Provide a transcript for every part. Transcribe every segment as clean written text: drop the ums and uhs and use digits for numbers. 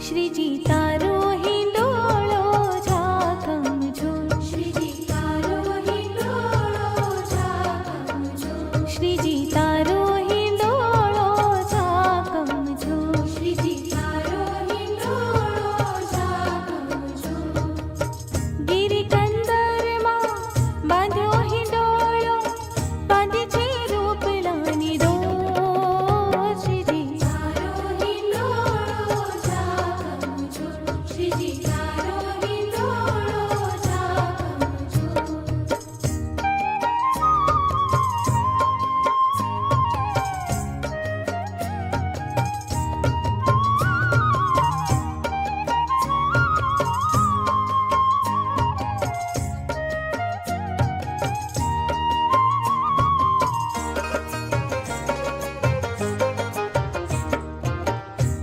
श्रीजी तारो हिंडोळो झाकम zoom Shriji तारो हिंडोळो झाकम zoom Shriji तारो हिंडोळो झाकम zoom Shriji तारो हिंडोळो झाकम zoom गिरी कंदरमा बांध्यो हिंडोळो बांधीचे रूप लानी डो श्रीजी तारो हिंडोळो झाकम झूम श्रीजी तारो हिंडोळो झाकम झूम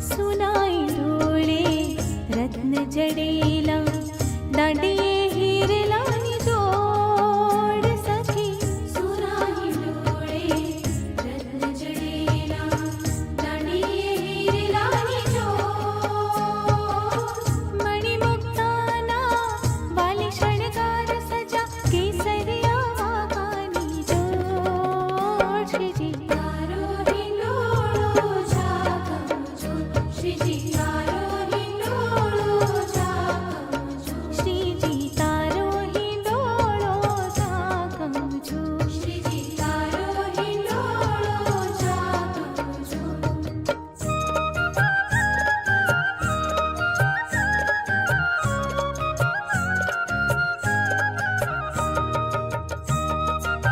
सुनाई डोळे रत्न जडे